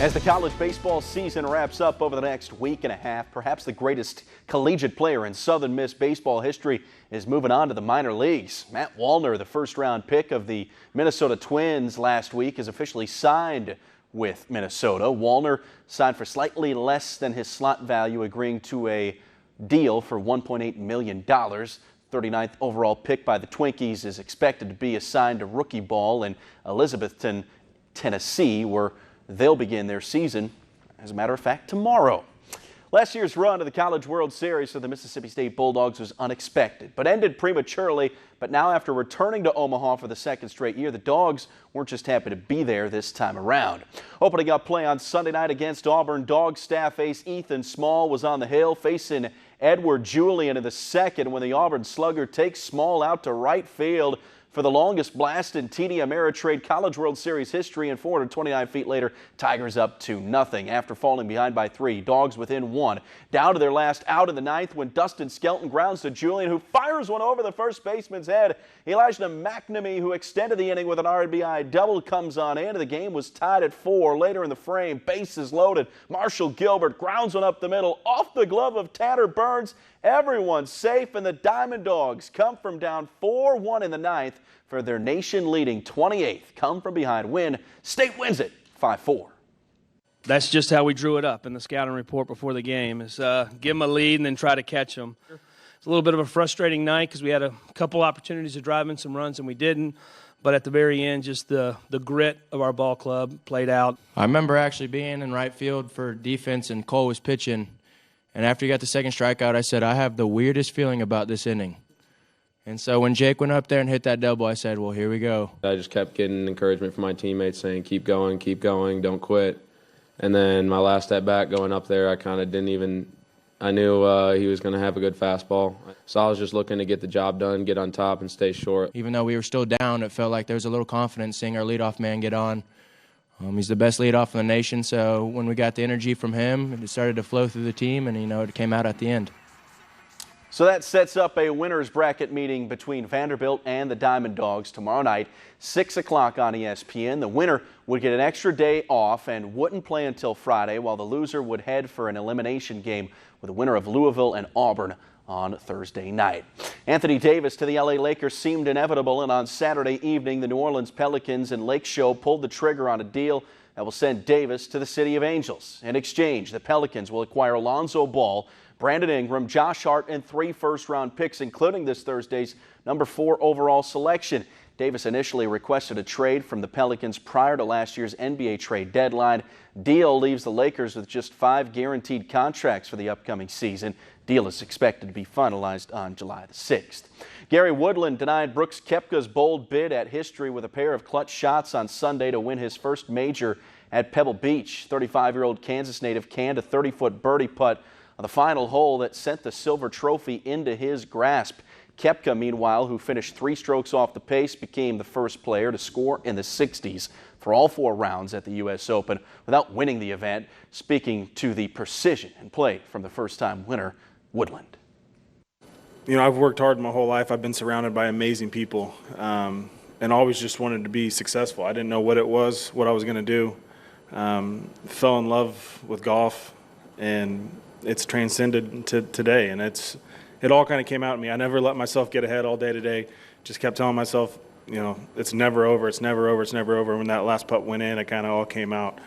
As the college baseball season wraps up over the next week and a half, perhaps the greatest collegiate player in Southern Miss baseball history is moving on to the minor leagues. Matt Wallner, the first-round pick of the Minnesota Twins last week, is officially signed with Minnesota. Wallner signed for slightly less than his slot value, agreeing to a deal for $1.8 million. 39th overall pick by the Twinkies is expected to be assigned to rookie ball in Elizabethton, Tennessee, where they'll begin their season, as a matter of fact, tomorrow. Last year's run to the College World Series for the Mississippi State Bulldogs was unexpected, but ended prematurely. But now, after returning to Omaha for the second straight year, the Dogs weren't just happy to be there this time around. Opening up play on Sunday night against Auburn, Dog staff ace Ethan Small was on the hill facing Edward Julian in the second when the Auburn slugger takes Small out to right field for the longest blast in TD Ameritrade College World Series history, and 429 feet later, Tigers up 2-0 after falling behind by 3. Dogs within 1. Down to their last out in the ninth when Dustin Skelton grounds to Julian, who fires one over the first baseman's head. Elijah McNamee, who extended the inning with an RBI double, comes on in. The game was tied at 4. Later in the frame, bases loaded. Marshall Gilbert grounds one up the middle off the glove of Tanner Burns. Everyone's safe, and the Diamond Dogs come from down 4-1 in the ninth for their nation-leading 28th come-from-behind win. State wins it 5-4. That's just how we drew it up in the scouting report before the game, is give them a lead and then try to catch them. It's a little bit of a frustrating night because we had a couple opportunities to drive in some runs and we didn't. But at the very end, just the grit of our ball club played out. I remember actually being in right field for defense and Cole was pitching. And after he got the second strikeout, I said, I have the weirdest feeling about this inning. And so when Jake went up there and hit that double, I said, well, here we go. I just kept getting encouragement from my teammates saying, keep going, don't quit. And then my last at bat going up there, I kind of didn't even – I knew he was going to have a good fastball. So I was just looking to get the job done, get on top, and stay short. Even though we were still down, it felt like there was a little confidence seeing our leadoff man get on. He's the best leadoff in the nation, so when we got the energy from him, it started to flow through the team, and, it came out at the end. So that sets up a winner's bracket meeting between Vanderbilt and the Diamond Dogs tomorrow night, 6 o'clock on ESPN. The winner would get an extra day off and wouldn't play until Friday, while the loser would head for an elimination game with the winner of Louisville and Auburn on Thursday night. Anthony Davis to the LA Lakers seemed inevitable, and on Saturday evening, the New Orleans Pelicans and Lake Show pulled the trigger on a deal that will send Davis to the City of Angels. In exchange, the Pelicans will acquire Alonzo Ball, Brandon Ingram, Josh Hart, and 3 first-round picks, including this Thursday's number 4 overall selection. Davis initially requested a trade from the Pelicans prior to last year's NBA trade deadline. Deal leaves the Lakers with just 5 guaranteed contracts for the upcoming season. Deal is expected to be finalized on July the 6th. Gary Woodland denied Brooks Koepka's bold bid at history with a pair of clutch shots on Sunday to win his first major at Pebble Beach. 35-year-old Kansas native canned a 30-foot birdie putt on the final hole that sent the silver trophy into his grasp. Koepka, meanwhile, who finished 3 strokes off the pace, became the first player to score in the 60s for all 4 rounds at the U.S. Open without winning the event. Speaking to the precision and play from the first-time winner, Woodland. I've worked hard my whole life. I've been surrounded by amazing people and always just wanted to be successful. I didn't know what it was, what I was going to do. Fell in love with golf, and it's transcended to today, and it all kind of came out of me. I never let myself get ahead all day today. Just kept telling myself, it's never over, it's never over, it's never over. When that last putt went in, it kind of all came out.